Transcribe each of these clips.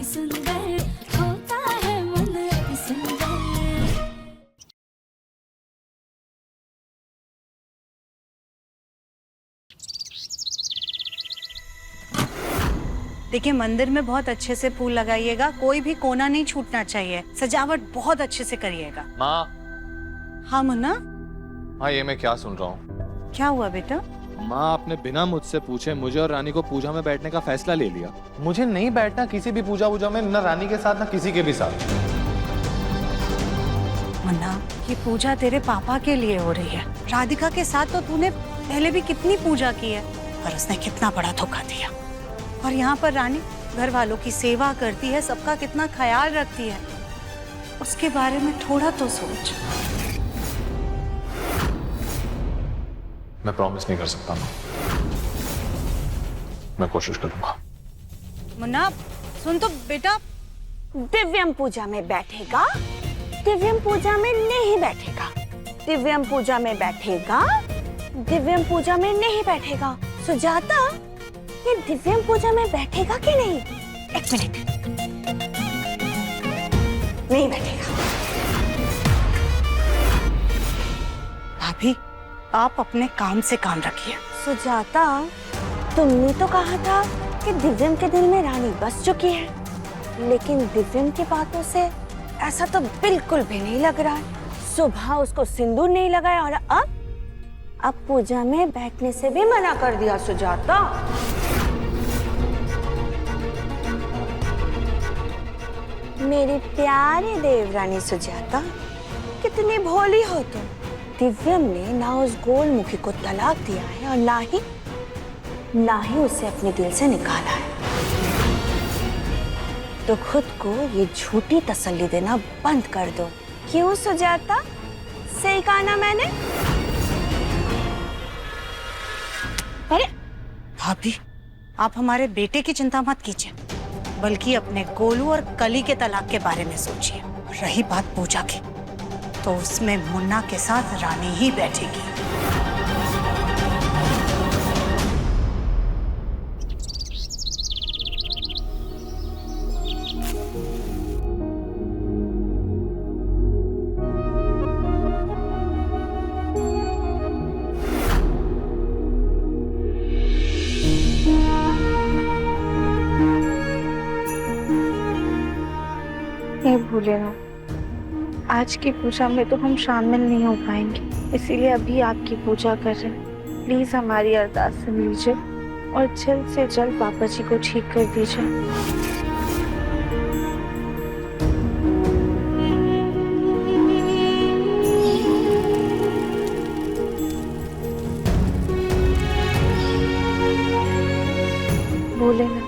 सुंदर होता है मन अति सुंदर। देखिए, मंदिर में बहुत अच्छे से फूल लगाइएगा, कोई भी कोना नहीं छूटना चाहिए, सजावट बहुत अच्छे से करिएगा। माँ। हाँ मुन्ना। हाँ, ये मैं क्या सुन रहा हूँ? क्या हुआ बेटा? माँ, आपने बिना मुझसे पूछे मुझे और रानी को पूजा में बैठने का फैसला ले लिया। मुझे नहीं बैठना किसी भी पूजा में, न रानी के साथ न किसी के भी साथ। मुन्ना, ये पूजा तेरे पापा के लिए हो रही है। राधिका के साथ तो तूने पहले भी कितनी पूजा की है, पर उसने कितना बड़ा धोखा दिया। और यहाँ पर रानी घर वालों की सेवा करती है, सबका कितना ख्याल रखती है, उसके बारे में थोड़ा तो सोच। मैं प्रॉमिस नहीं कर सकता माँ, मैं कोशिश करूंगा। मुन्ना सुन तो बेटा, दिव्यम पूजा में बैठेगा, दिव्यम पूजा में नहीं बैठेगा, दिव्यम पूजा में बैठेगा, दिव्यम पूजा में नहीं बैठेगा। सुजाता, ये दिव्यम पूजा में बैठेगा कि नहीं? एक मिनट, नहीं बैठेगा। भाभी आप अपने काम से काम रखिए। सुजाता, तुमने तो कहा था कि दिव्यम के दिल में रानी बस चुकी है, लेकिन दिव्यम की बातों से ऐसा तो बिल्कुल भी नहीं लग रहा है। सुबह उसको सिंदूर नहीं लगाया और अब पूजा में बैठने से भी मना कर दिया। सुजाता, मेरी प्यारी देवरानी सुजाता, कितनी भोली हो तुम। दिव्यम ने ना उस गोलमुखी को तलाक दिया है और ना ही उसे अपने दिल से निकाला है, तो खुद को ये झूठी तसल्ली देना बंद कर दो। क्यों सुजाता, सही कहा ना मैंने? अरे भाभी, आप हमारे बेटे की चिंता मत कीजिए, बल्कि अपने गोलू और कली के तलाक के बारे में सोचिए। रही बात पूजा की, तो उसमें मुन्ना के साथ रानी ही बैठेगी। भूले ना, आज की पूजा में तो हम शामिल नहीं हो पाएंगे, इसीलिए अभी आपकी पूजा कर रहे हैं। प्लीज हमारी अरदास सुन लीजिए और जल्द से जल्द पापा जी को ठीक कर दीजिए। भूले ना,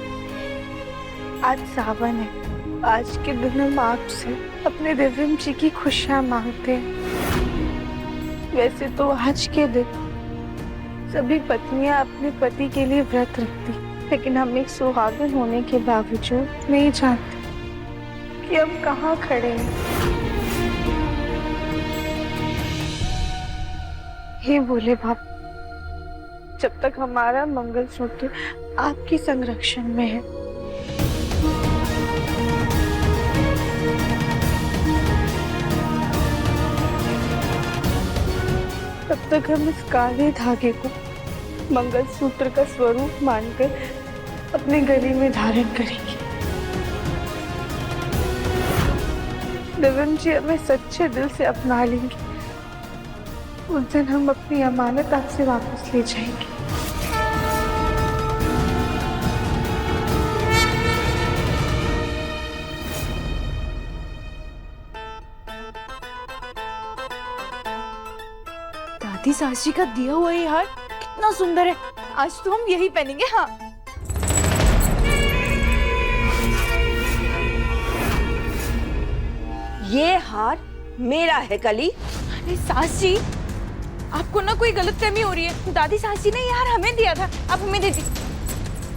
आज सावन है, आज के दिन हम आपसे अपने दिव्यम जी की खुशियां मांगते हैं। वैसे तो आज के दिन सभी पत्नियां अपने पति के लिए व्रत रखती, लेकिन हम एक सुहागन होने के बावजूद नहीं जानते कि हम कहाँ खड़े हैं। हे भोले बाबा, जब तक हमारा मंगलसूत्र आपकी संरक्षण में है, तब तक हम इस काले धागे को मंगलसूत्र का स्वरूप मानकर अपने गले में धारण करेंगे। दिव्यम जी हमें सच्चे दिल से अपना लेंगे, उस दिन हम अपनी अमानत आपसे वापस ले जाएंगे। दादी सासरी का दिया हुआ ये हार कितना सुंदर है, आज तो हम यही पहनेंगे। हाँ, ये हार मेरा है कली। अरे सास जी, आपको ना कोई गलतफहमी हो रही है। दादी सास जी ने ये हार हमें दिया था, आप हमें दे दी।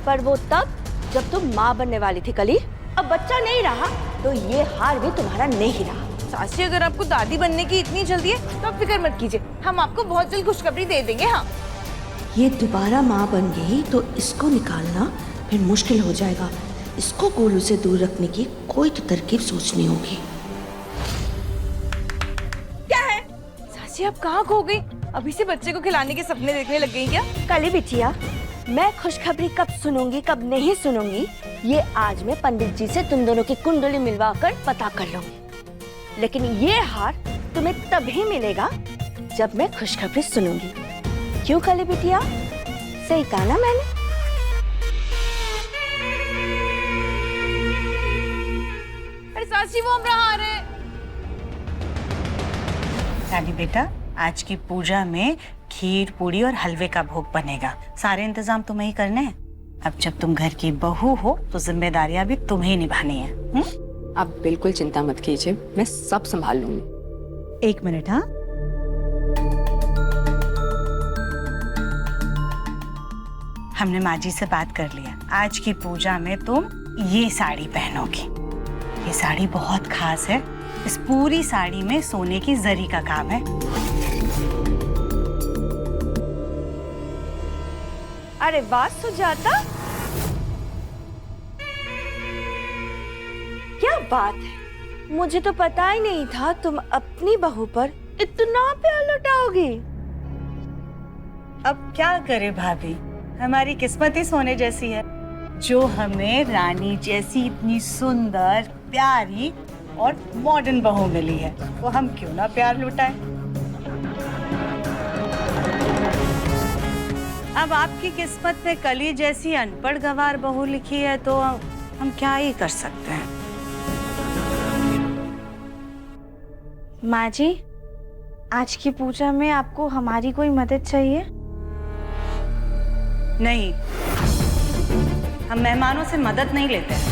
पर वो तब जब तुम माँ बनने वाली थी कली, अब बच्चा नहीं रहा तो ये हार भी तुम्हारा नहीं रहा। सास जी, अगर आपको दादी बनने की इतनी जल्दी है तो आप फिक्र मत कीजिए, हम आपको बहुत जल्द खुशखबरी दे देंगे। हाँ, ये दोबारा माँ बन गई तो इसको निकालना फिर मुश्किल हो जाएगा, इसको गोलू से दूर रखने की कोई तो तरकीब सोचनी होगी। सासी आप कहाँ खो गई? अभी से बच्चे को खिलाने के सपने देखने लग गई क्या? काली बिटिया, मैं खुशखबरी कब सुनूंगी कब नहीं सुनूंगी ये आज मैं पंडित जी से तुम दोनों की कुंडली मिलवाकर पता कर लूंगी। लेकिन ये हार तुम्हें तभी मिलेगा जब मैं खुशखबरी सुनूंगी। क्यों काली बिटिया, सही कहा ना मैंने? अरे सासी वो हमरा हार है। रानी बेटा, आज की पूजा में खीर पूड़ी और हलवे का भोग बनेगा। सारे इंतजाम तुम्हें ही करने हैं। अब जब तुम घर की बहू हो तो जिम्मेदारियां भी तुम्हें ही निभानी है। आप बिल्कुल चिंता मत कीजिए, मैं सब संभाल लूंगी। 1 मिनट। हाँ, हमने माँ जी से बात कर लिया। आज की पूजा में तुम ये साड़ी पहनोगी। ये साड़ी बहुत खास है। इस पूरी साड़ी में सोने की जरी का काम है। अरे वाह सुजाता, क्या बात है। मुझे तो पता ही नहीं था तुम अपनी बहू पर इतना प्यार लुटाओगी। अब क्या करे भाभी, हमारी किस्मत ही सोने जैसी है। जो हमें रानी जैसी इतनी सुंदर, प्यारी और मॉडर्न बहू मिली है, वो हम क्यों ना प्यार लुटाएं। अब आपकी किस्मत में कली जैसी अनपढ़ गंवार बहू लिखी है तो हम क्या ही कर सकते हैं। माँ जी, आज की पूजा में आपको हमारी कोई मदद चाहिए? नहीं, हम मेहमानों से मदद नहीं लेते हैं।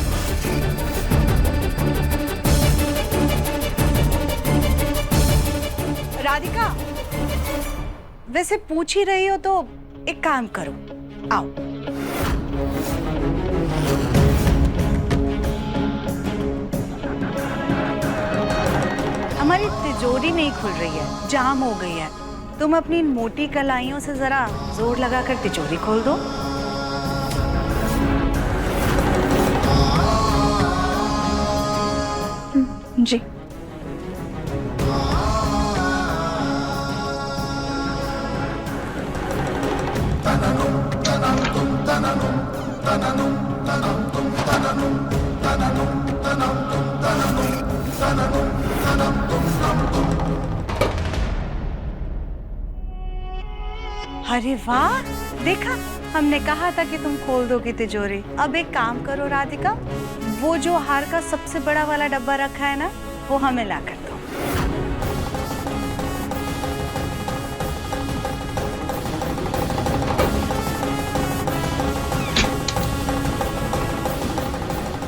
राधिका, वैसे पूछ ही रही हो तो एक काम करो, आओ। हमारी तिजोरी नहीं खुल रही है, जाम हो गई है। तुम अपनी इन मोटी कलाइयों से जरा जोर लगाकर तिजोरी खोल दो। जी। अरे वाह, देखा, हमने कहा था कि तुम खोल दोगी तिजोरी। अब एक काम करो राधिका, वो जो हार का सबसे बड़ा वाला डब्बा रखा है ना, वो हमें ला कर दो।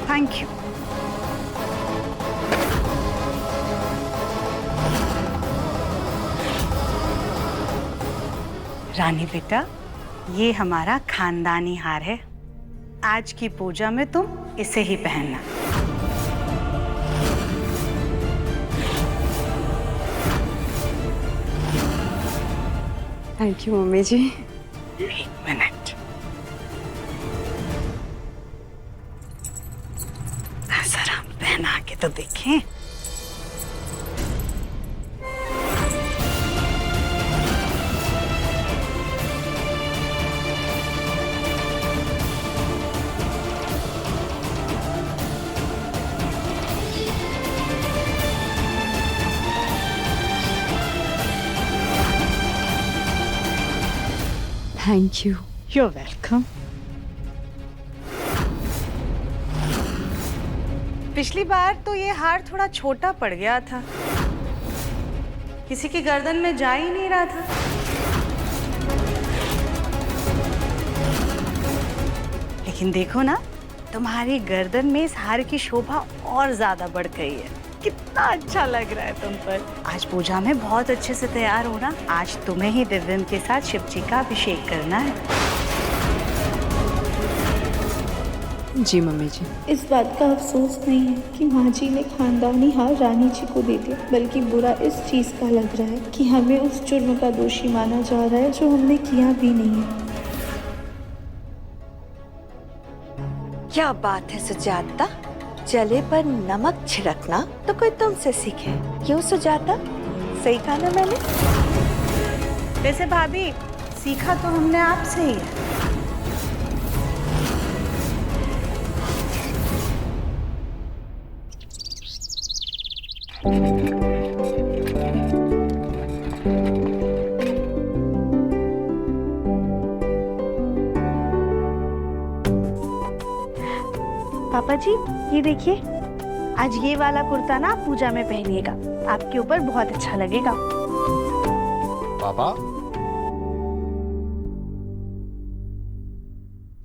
Thank you. रानी बेटा, ये हमारा खानदानी हार है। आज की पूजा में तुम इसे ही पहनना। Thank you mummy ji. 1 minute, जरा पहना के तो देखें। Thank you. You're welcome। पिछली बार तो ये हार थोड़ा छोटा पड़ गया था, किसी की गर्दन में जा ही नहीं रहा था। लेकिन देखो ना, तुम्हारी गर्दन में इस हार की शोभा और ज्यादा बढ़ गई है। कितना अच्छा लग रहा है तुम पर। आज पूजा में बहुत अच्छे से तैयार होना। आज तुम्हें ही दिव्यम के साथ शिव जी का अभिषेक करना है। जी मम्मी जी। इस बात का अफसोस नहीं है कि माँ जी ने खानदानी हार रानी जी को दे दिया, बल्कि बुरा इस चीज का लग रहा है कि हमें उस जुर्म का दोषी माना जा रहा है जो हमने किया भी नहीं है। क्या बात है सुजाता, जले पर नमक छिड़कना तो कोई तुमसे सीखे। क्यों सुजाता, सही कहा ना मैंने? वैसे भाभी, सीखा तो हमने आपसे ही है। पापा जी, ये देखिए, आज ये वाला कुर्ता ना आप पूजा में पहनिएगा, आपके ऊपर बहुत अच्छा लगेगा। पापा,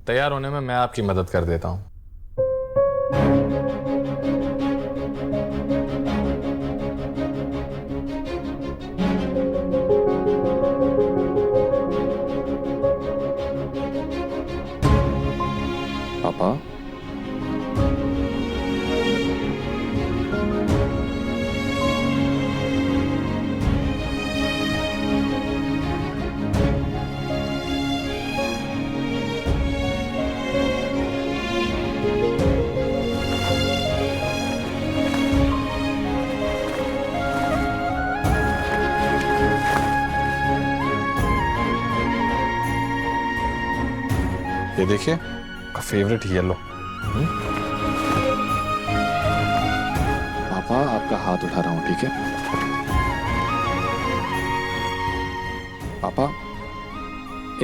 तैयार होने में मैं आपकी मदद कर देता हूँ। पापा, ये देखिए, आपका फेवरेट येलो। पापा, आपका हाथ उठा रहा हूं, ठीक है? पापा,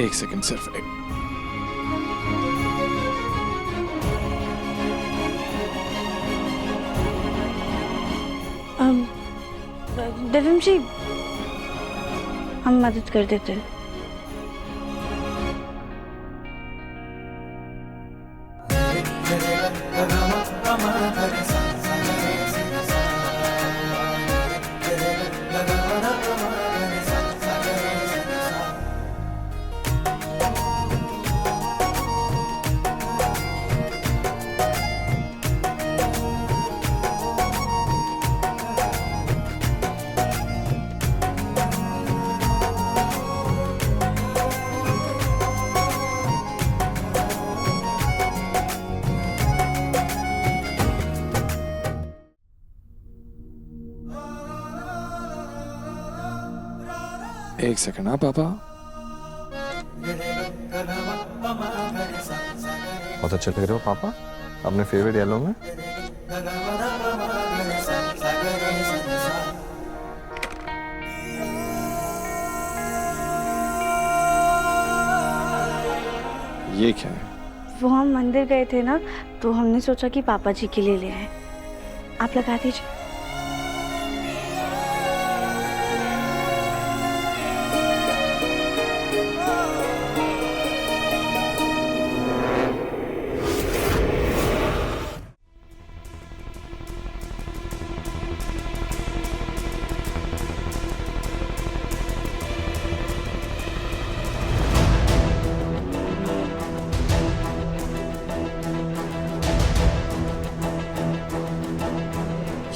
एक सेकंड, सिर्फ एक। दिव्यम जी, हम मदद कर देते हैं। एक सेकंड। हाँ पापा, बहुत अच्छे लग रहे हो पापा, अपने फेवरेट येलो में। ये क्या है? वो हम मंदिर गए थे ना, तो हमने सोचा कि पापा जी के लिए ले आए। आप लगा दीजिए।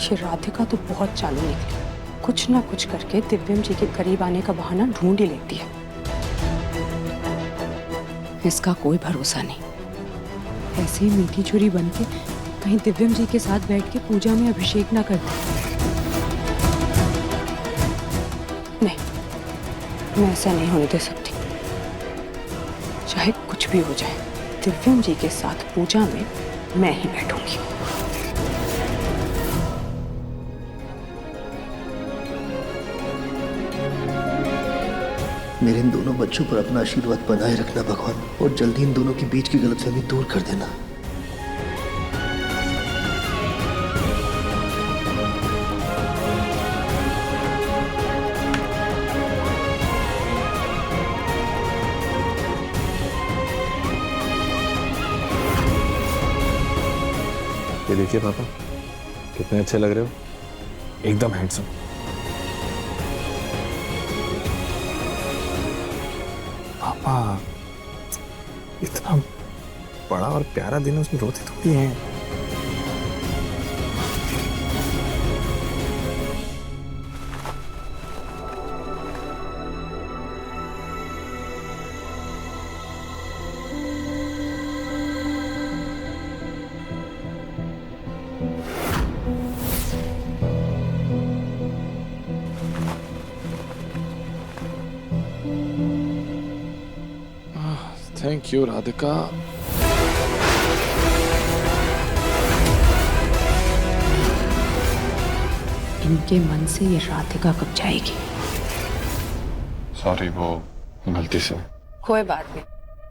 ये राधिका तो बहुत चालू निकली, कुछ ना कुछ करके दिव्यम जी के करीब आने का बहाना ढूंढ ही लेती है। इसका कोई भरोसा नहीं, ऐसे ही मीठी छुरी बन के कहीं दिव्यम जी के साथ बैठ के पूजा में अभिषेक ना कर दे। नहीं, मैं ऐसा नहीं होने दे सकती। चाहे कुछ भी हो जाए, दिव्यम जी के साथ पूजा में मैं ही बैठूंगी। मेरे इन दोनों बच्चों पर अपना आशीर्वाद बनाए रखना भगवान, और जल्दी इन दोनों के बीच की गलतफहमी दूर कर देना। ये देखिए पापा, कितने अच्छे लग रहे हो, एकदम हैंडसम। पापा, इतना बड़ा और प्यारा दिन है, उसमें रोते थोड़ी हैं। Thank you Radhika. इनके मन से ये राधिका कब जाएगी? सॉरी, वो गलती से। कोई बात नहीं,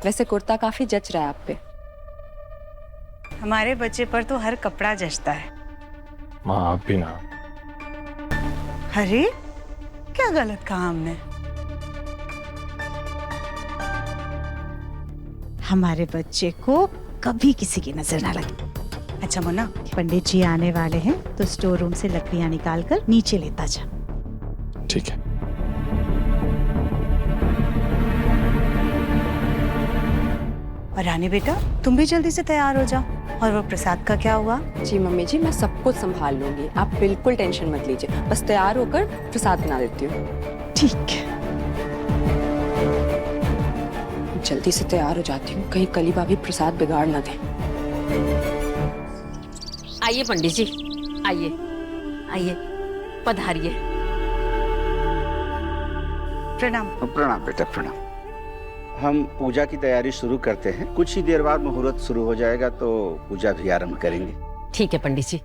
वैसे कुर्ता काफी जच रहा है आप पे। हमारे बच्चे पर तो हर कपड़ा जचता है। माँ आप भी ना। अरे क्या गलत कहा हमने? हमारे बच्चे को कभी किसी की नजर ना लगे। अच्छा मुन्ना, पंडित जी आने वाले हैं तो स्टोर रूम से लकड़ियां निकालकर नीचे लेता जा। ठीक है। और रानी बेटा, तुम भी जल्दी से तैयार हो जाओ। और वो प्रसाद का क्या हुआ? जी मम्मी जी, मैं सब कुछ संभाल लूंगी, आप बिल्कुल टेंशन मत लीजिए। बस तैयार होकर प्रसाद बना देती हूँ। ठीक है। जल्दी से तैयार हो जाती हूँ, कहीं कली भाभी प्रसाद बिगाड़ ना दे। आइए पंडित जी, आइए आइए, पधारिए। प्रणाम। प्रणाम बेटा, प्रणाम। हम पूजा की तैयारी शुरू करते हैं। कुछ ही देर बाद मुहूर्त शुरू हो जाएगा तो पूजा भी आरंभ करेंगे। ठीक है पंडित जी।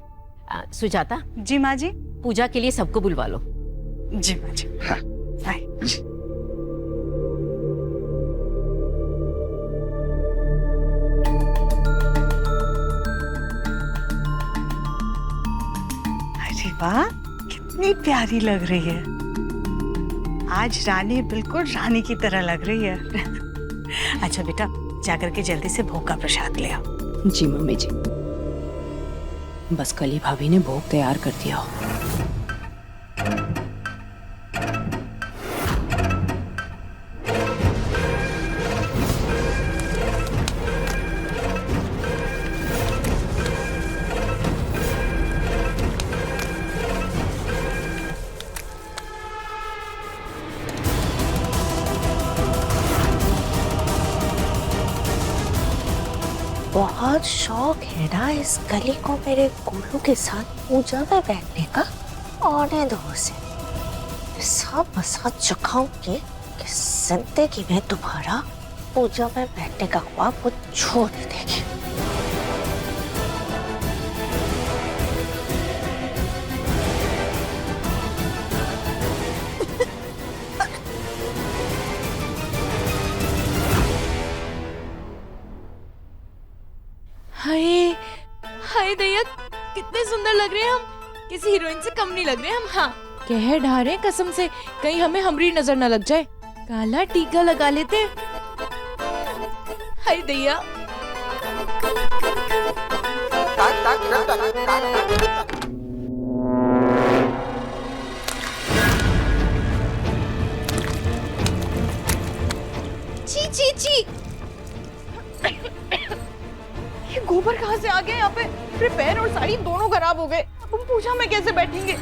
सुजाता। जी माँ जी। पूजा के लिए सबको बुलवा लो। जी माँ जी। हाँ जी। अरे वाह, कितनी प्यारी लग रही है। आज रानी बिल्कुल रानी की तरह लग रही है। अच्छा बेटा, जाकर के जल्दी से भोग का प्रसाद ले आओ। जी मम्मी जी। बस कली भाभी ने भोग तैयार कर दिया हो। बहुत शौक है ना इस गली को मेरे गोलू के साथ पूजा में बैठने का। आने दो उसे, सब मसा चखाऊंगी कि जिंदगी में दोबारा पूजा में बैठने का ख्वाब वो छोड़ देगी। हाय हाय दैया, कितने सुंदर लग रहे हैं हम। किसी हीरोइन से कम नहीं लग रहे हम। हाँ, कह ढा रहे कसम से, कहीं हमें हमरी नजर ना लग जाए। काला टीका लगा लेते। हाय दैया। ची ची ची, ये गोबर कहाँ से आ गया यहाँ पे? मेरे पैर और साड़ी दोनों खराब हो गए। अब हम पूजा में कैसे बैठेंगे?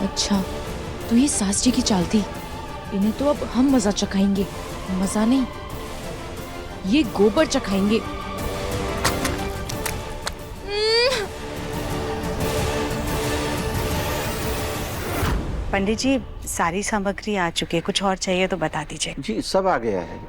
अच्छा, तो ये सास जी की चाल थी। इन्हें तो अब हम मजा चखाएंगे। मजा नहीं, ये गोबर चखाएंगे। पंडित जी, सारी सामग्री आ चुकी है, कुछ और चाहिए तो बता दीजिए। जी सब आ गया है।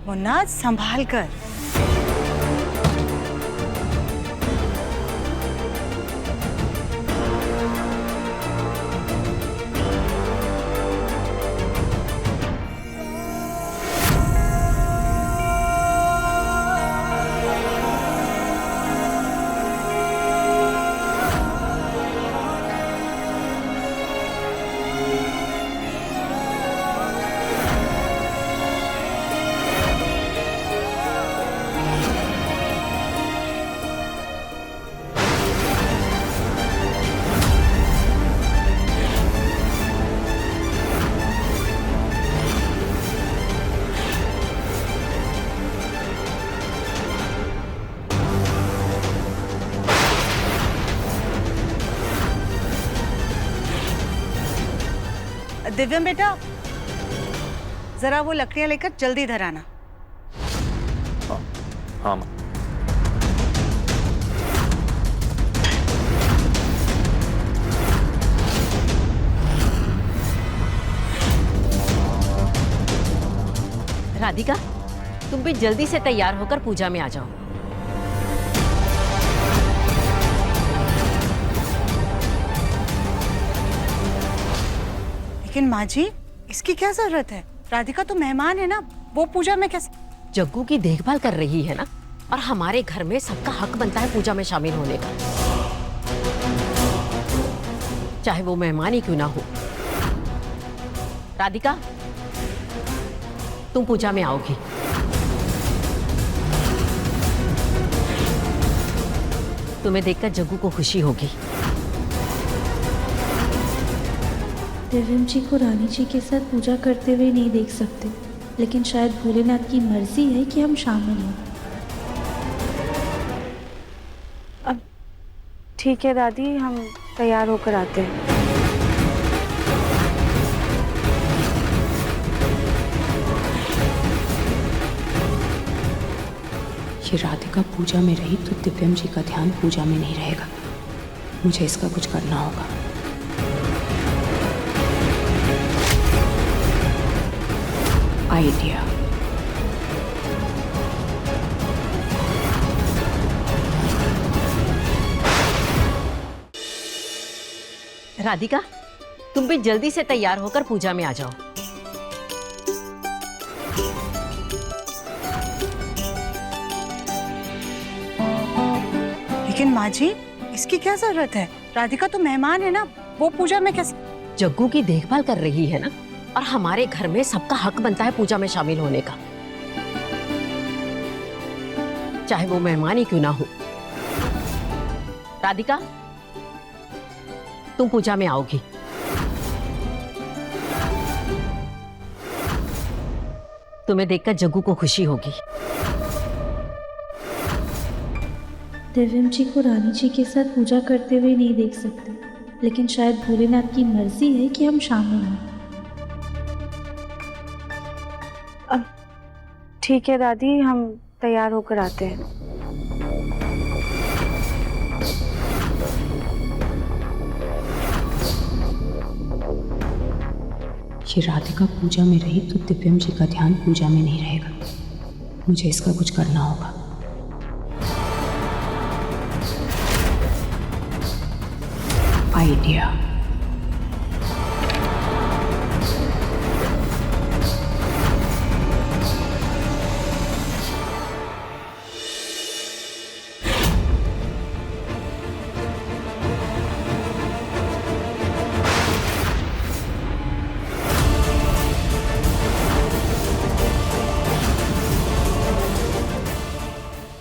मुन्ना, संभाल कर। दिव्यम बेटा, जरा वो लकड़ियां लेकर जल्दी इधर आना। हाँ माँ। राधिका, तुम भी जल्दी से तैयार होकर पूजा में आ जाओ। लेकिन माँ जी, इसकी क्या जरूरत है? राधिका तो मेहमान है ना, वो पूजा में कैसे? जग्गू की देखभाल कर रही है ना, और हमारे घर में सबका हक बनता है पूजा में शामिल होने का, चाहे वो मेहमान ही क्यों ना हो। राधिका, तुम पूजा में आओगी। तुम्हें देखकर जग्गू को खुशी होगी। दिव्यम जी को रानी जी के साथ पूजा करते हुए नहीं देख सकते, लेकिन शायद भोलेनाथ की मर्जी है कि हम शामिल हों। अब ठीक है दादी, हम तैयार होकर आते हैं। ये राधिका पूजा में रही तो दिव्यम जी का ध्यान पूजा में नहीं रहेगा। मुझे इसका कुछ करना होगा। आइडिया। राधिका, तुम भी जल्दी से तैयार होकर पूजा में आ जाओ। लेकिन माँ जी, इसकी क्या जरूरत है? राधिका तो मेहमान है ना, वो पूजा में कैसे? जग्गू की देखभाल कर रही है ना, और हमारे घर में सबका हक बनता है पूजा में शामिल होने का, चाहे वो मेहमान ही क्यों ना हो। राधिका, तुम पूजा में आओगी। तुम्हें देखकर जग्गू को खुशी होगी। दिव्यम जी को रानी जी के साथ पूजा करते हुए नहीं देख सकते, लेकिन शायद भोलेनाथ की मर्जी है कि हम शामिल हों। अब ठीक है दादी, हम तैयार होकर आते हैं। ये राधिका पूजा में रही तो दिव्यम जी का ध्यान पूजा में नहीं रहेगा। मुझे इसका कुछ करना होगा। आइडिया।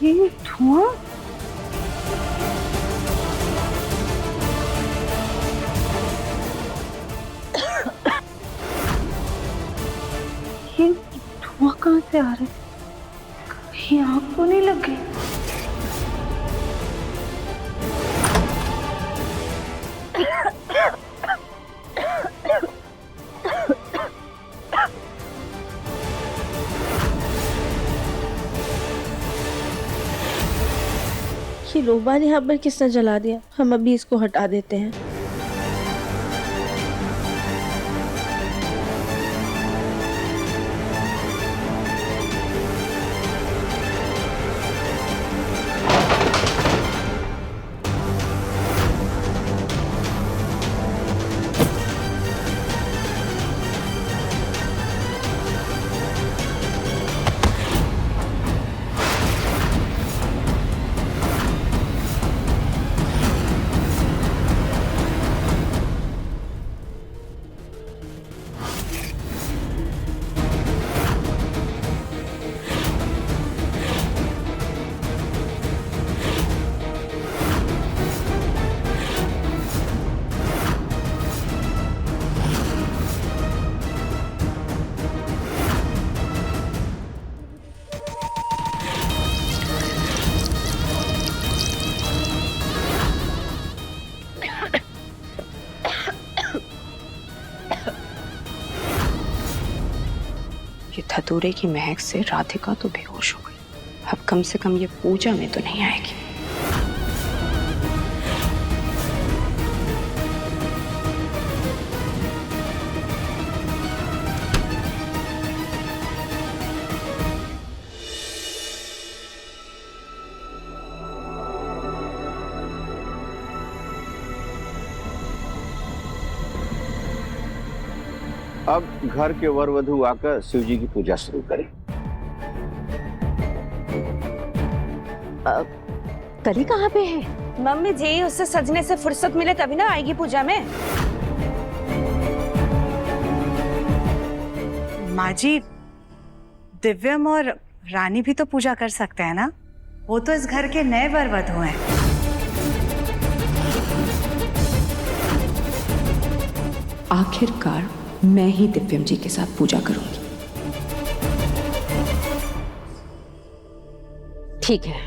ये धुआं, ये धुआं कहाँ से आ रहा है? कहीं आग तो नहीं लग गई? ये रोबान यहाँ पर किसने जला दिया? हम अभी इसको हटा देते हैं। धतूरे की महक से राधिका तो बेहोश हो गई। अब कम से कम ये पूजा में तो नहीं आएगी। अब घर के वर वधू आकर शिव जी की पूजा शुरू करें। कली कहाँ पे है? मम्मी जी उससे सजने से फुर्सत मिले तभी ना आएगी पूजा में। माँ जी, दिव्यम और रानी भी तो पूजा कर सकते हैं ना, वो तो इस घर के नए वर वधू हैं। आखिरकार मैं ही दिव्यम जी के साथ पूजा करूंगी। ठीक है।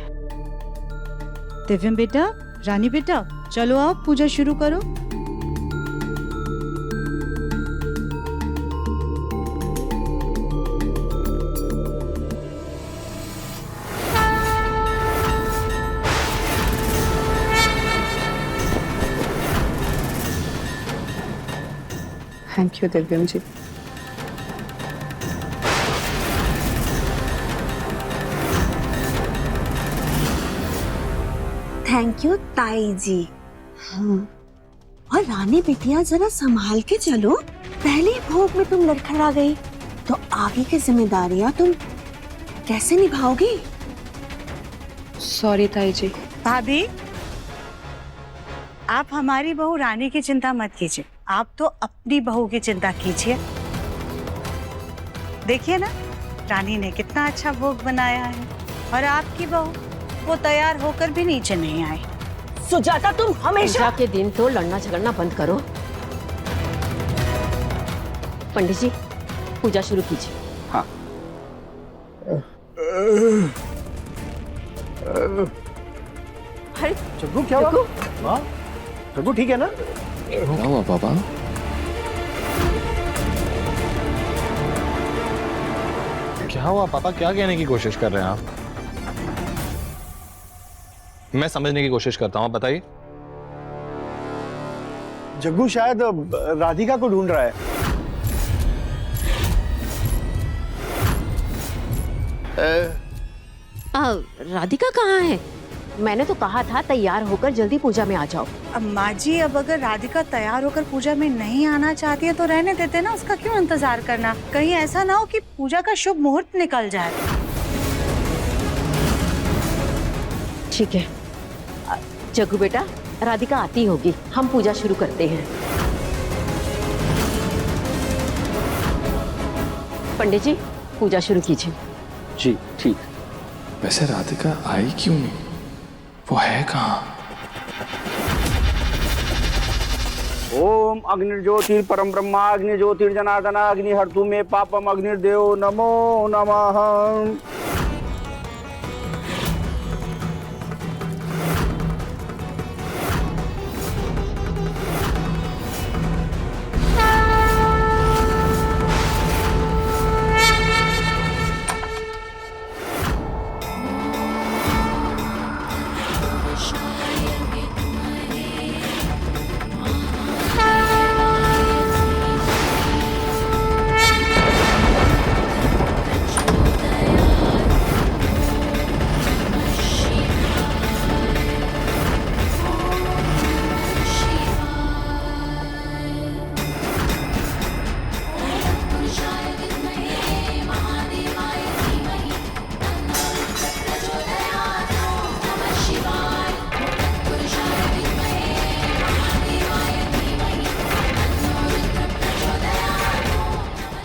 दिव्यम बेटा, रानी बेटा, चलो आप पूजा शुरू करो। Thank you Divyam ji. Thank you ताई जी। हाँ। और रानी बिटिया जरा संभाल के चलो, पहले भोग में तुम लड़खड़ा गई तो आगे की जिम्मेदारियां तुम कैसे निभाओगी? सॉरी ताई जी। भाभी, आप हमारी बहू रानी की चिंता मत कीजिए, आप तो अपनी बहू की चिंता कीजिए। देखिए ना, रानी ने कितना अच्छा भोग बनाया है और आपकी बहू वो तैयार होकर भी नीचे नहीं आई। सुजाता, तुम हमेशा पूजा के दिन तो लड़ना झगड़ना बंद करो। पंडित जी, पूजा शुरू कीजिए। हाँ। अरे जग्गू क्या हुआ? हाँ? जग्गू ठीक है ना? क्या हुआ पापा? क्या हुआ पापा? क्या कहने की कोशिश कर रहे हैं आप? मैं समझने की कोशिश करता हूँ, आप बताइए। जग्गू शायद राधिका को ढूंढ रहा है। राधिका कहाँ है? मैंने तो कहा था तैयार होकर जल्दी पूजा में आ जाओ। अब माँ जी, अब अगर राधिका तैयार होकर पूजा में नहीं आना चाहती है तो रहने देते ना, उसका क्यों इंतजार करना? कहीं ऐसा ना हो कि पूजा का शुभ मुहूर्त निकल जाए। ठीक है जग्गू बेटा, राधिका आती होगी, हम पूजा शुरू करते हैं। पंडित जी, पूजा शुरू कीजिए। जी ठीक। वैसे राधिका आई क्यों नहीं? वो है कहाँ? ओम अग्निर्ज्योतिर परम ब्रह्मा अग्निज्योतिर जनार्दन अग्निहर्तु मे पापम अग्निर्देव नमो नमः।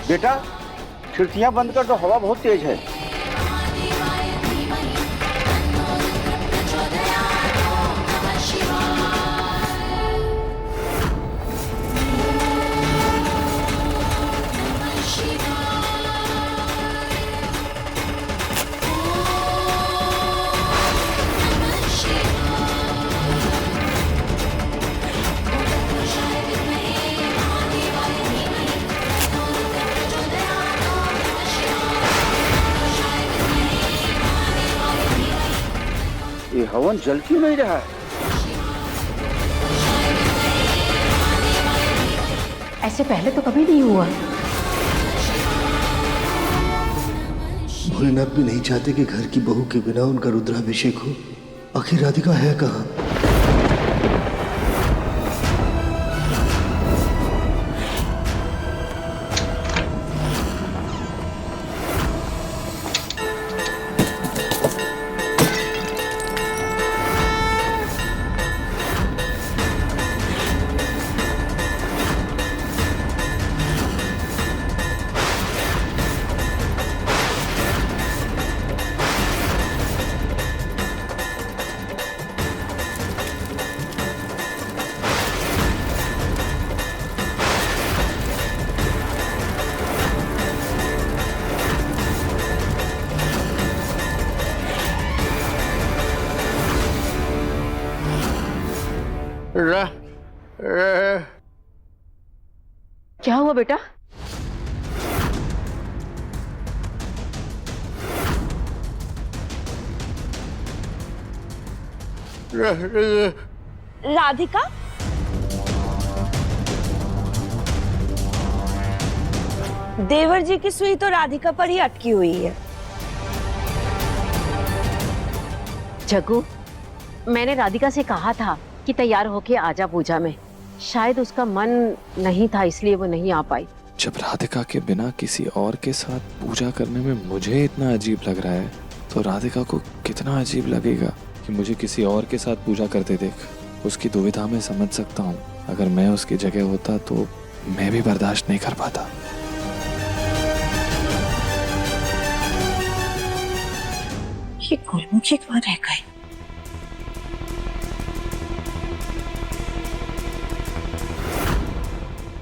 बेटा, खिड़कियां बंद कर दो, हवा बहुत तेज है। हवन जल क्यों नहीं रहा है? ऐसे पहले तो कभी नहीं हुआ। भोलेनाथ भी नहीं चाहते कि घर की बहू के बिना उनका रुद्राभिषेक हो। आखिर राधिका है कहाँ? क्या हुआ बेटा? राधिका? देवर जी की सुई तो राधिका पर ही अटकी हुई है। जग्गू, मैंने राधिका से कहा था कि तैयार होके आजा पूजा में। शायद उसका मन नहीं था इसलिए वो नहीं आ पाई। जब राधिका के बिना किसी और के साथ पूजा करने में मुझे इतना अजीब लग रहा है, तो राधिका को कितना अजीब लगेगा कि मुझे किसी और के साथ पूजा करते देख। उसकी दुविधा में समझ सकता हूँ। अगर मैं उसकी जगह होता तो मैं भी बर्दाश्त नहीं कर पाता। ये गुलमुखी कहाँ रह गई?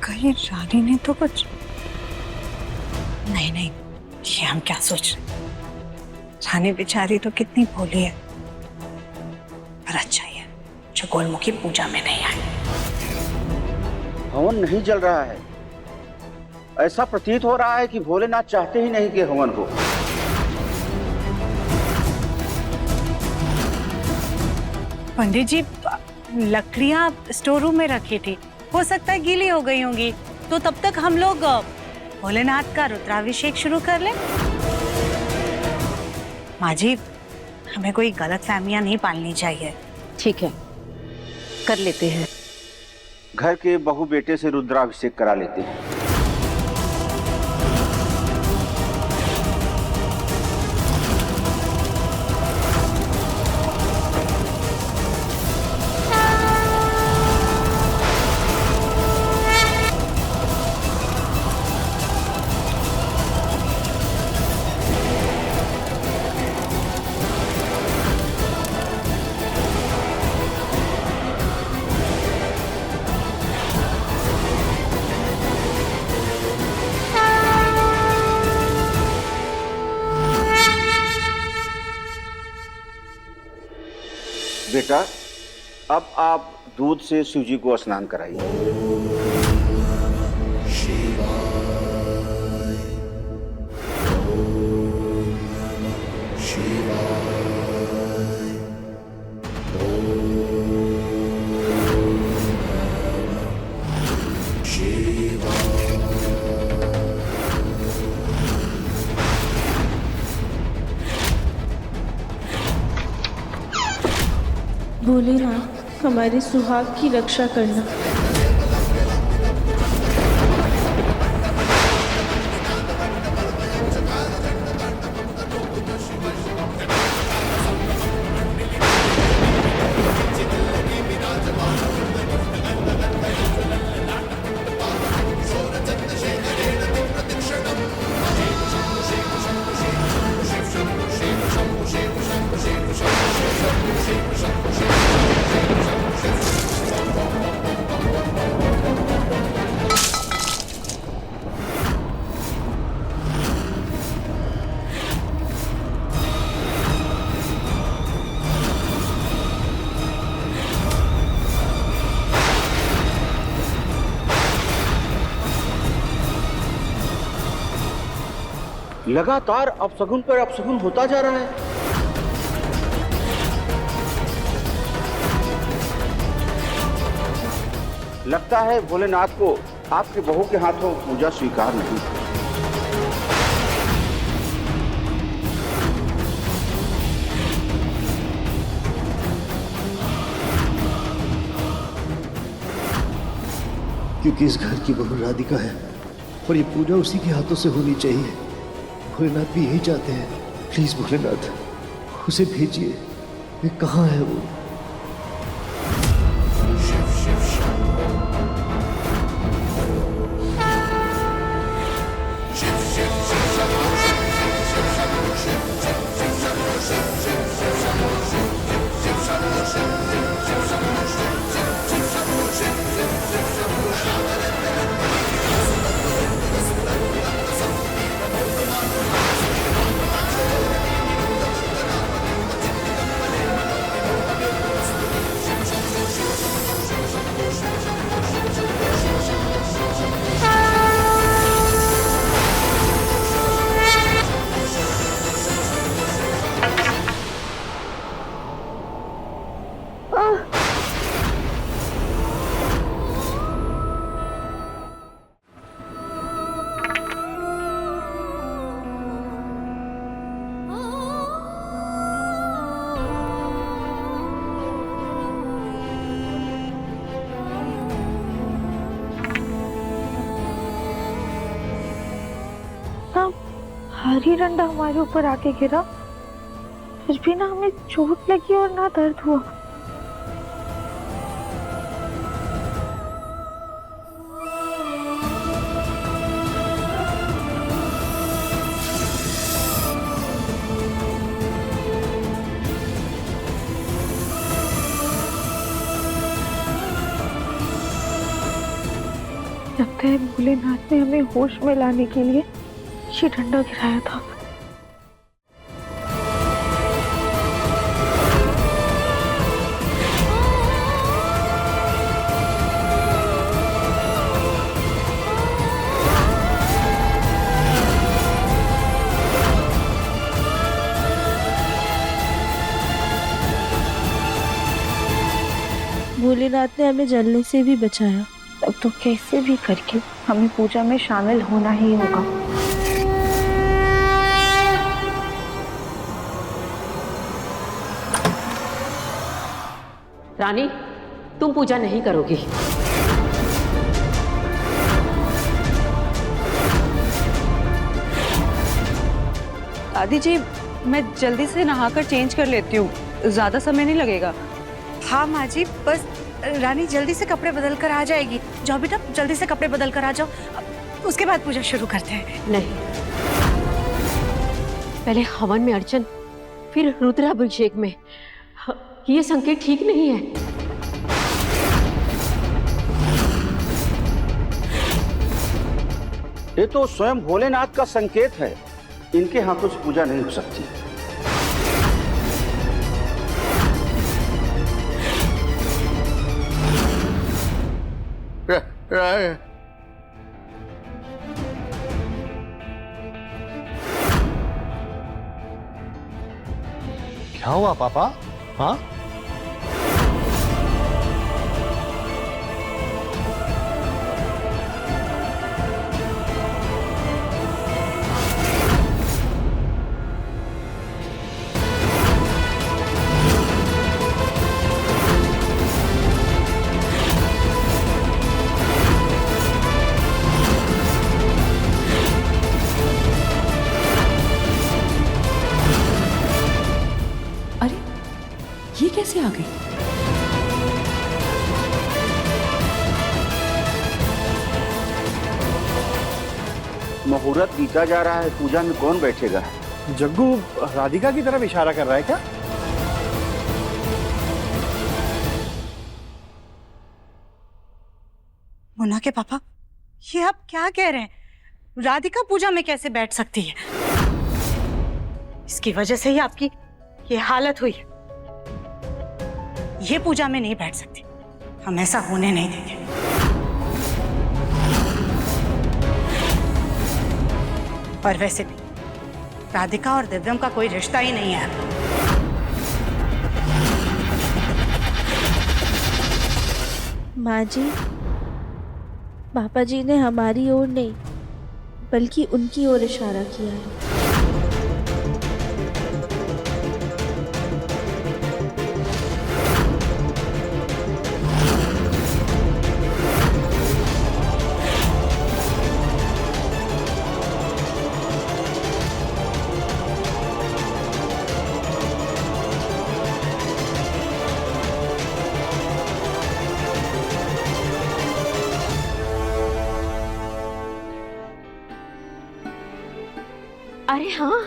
कहीं रानी ने तो कुछ नहीं, ये हम क्या सोच रहे? रानी बेचारी तो कितनी भोली है, पर अच्छा ही है जो गुलमुखी पूजा में नहीं आई। हवन नहीं जल रहा है। ऐसा प्रतीत हो रहा है कि भोलेनाथ चाहते ही नहीं कि हवन हो। पंडित जी, लकड़ियां स्टोर रूम में रखी थी, हो सकता है गीली हो गई होंगी, तो तब तक हम लोग भोलेनाथ का रुद्राभिषेक शुरू कर लें। माँ जी, हमें कोई गलतफहमियां नहीं पालनी चाहिए। ठीक है, कर लेते हैं। घर के बहू बेटे से रुद्राभिषेक करा लेते हैं। बेटा, अब आप दूध से शिवजी को स्नान कराइए। भोलेनाथ, हमारे सुहाग की रक्षा करना। लगातार अपशगुन पर अपशगुन होता जा रहा है। लगता है भोलेनाथ को आपके बहू के हाथों पूजा स्वीकार नहीं। क्योंकि इस घर की बहू राधिका है और ये पूजा उसी के हाथों से होनी चाहिए। भोलेनाथ भी यही चाहते हैं। प्लीज भोलेनाथ, उसे भेजिए। ये कहाँ है वो? भारी डंडा हमारे ऊपर आके गिरा, फिर भी ना हमें चोट लगी और ना दर्द हुआ। लगता है भोलेनाथ ने हमें होश में लाने के लिए ये डंडा गिराया था। भोलेनाथ ने हमें जलने से भी बचाया। अब तो कैसे भी करके हमें पूजा में शामिल होना ही होगा। रानी, तुम पूजा नहीं करोगी। दादी जी, मैं जल्दी से नहाकर चेंज कर लेती हूँ, ज्यादा समय नहीं लगेगा। हाँ माँ जी, बस रानी जल्दी से कपड़े बदल कर आ जाएगी। जाओ बेटा, जल्दी से कपड़े बदल कर आ जाओ, उसके बाद पूजा शुरू करते हैं। नहीं, पहले हवन में अर्चन, फिर रुद्राभिषेक में। ये संकेत ठीक नहीं है। ये तो स्वयं भोलेनाथ का संकेत है। इनके हाथों से पूजा नहीं हो सकती। क्या हुआ पापा? हाँ, ये कैसे आ गई? मुहूर्त बीता जा रहा है, पूजा में कौन बैठेगा? जग्गू राधिका की तरफ इशारा कर रहा है क्या? मुन्ना के पापा, ये आप क्या कह रहे हैं? राधिका पूजा में कैसे बैठ सकती है? इसकी वजह से ही आपकी ये हालत हुई है। ये पूजा में नहीं बैठ सकती, हम ऐसा होने नहीं देंगे। और वैसे भी राधिका और दिव्यम का कोई रिश्ता ही नहीं है। माँ जी, पापा जी ने हमारी ओर नहीं बल्कि उनकी ओर इशारा किया है। अरे हाँ,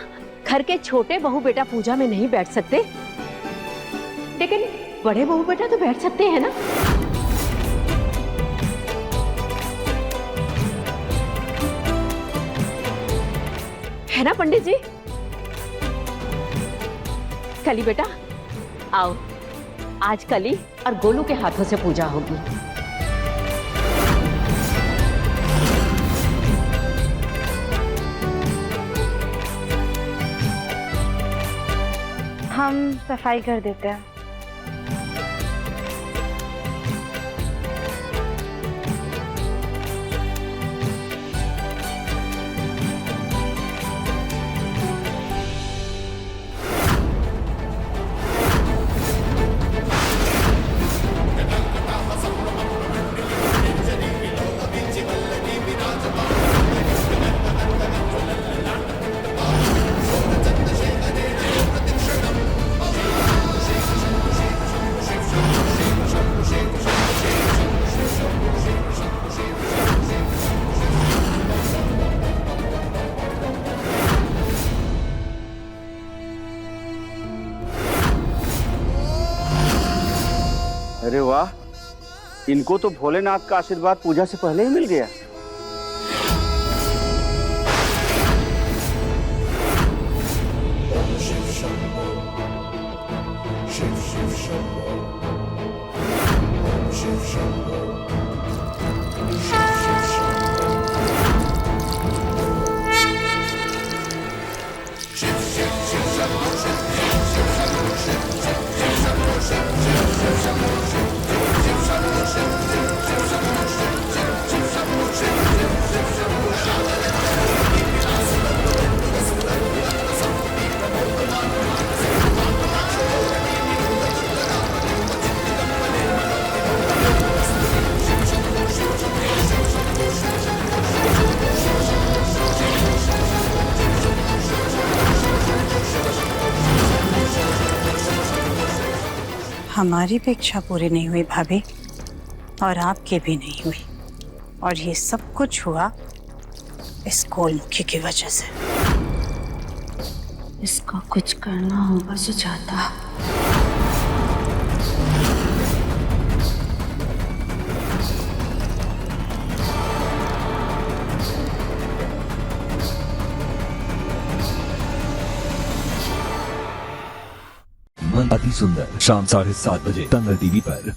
घर के छोटे बहू बेटा पूजा में नहीं बैठ सकते, लेकिन बड़े बहू बेटा तो बैठ सकते हैं ना। है ना पंडित जी? कली बेटा आओ, आज कली और गोलू के हाथों से पूजा होगी। हम सफाई कर देते हैं। अरे वाह, इनको तो भोलेनाथ का आशीर्वाद पूजा से पहले ही मिल गया। हमारी भी इच्छा पूरी नहीं हुई भाभी, और आपकी भी नहीं हुई, और ये सब कुछ हुआ इस गोलमुखी की वजह से। इसका कुछ करना होगा सुजाता। अति सुंदर शाम 7:30 बजे तंगल टीवी पर।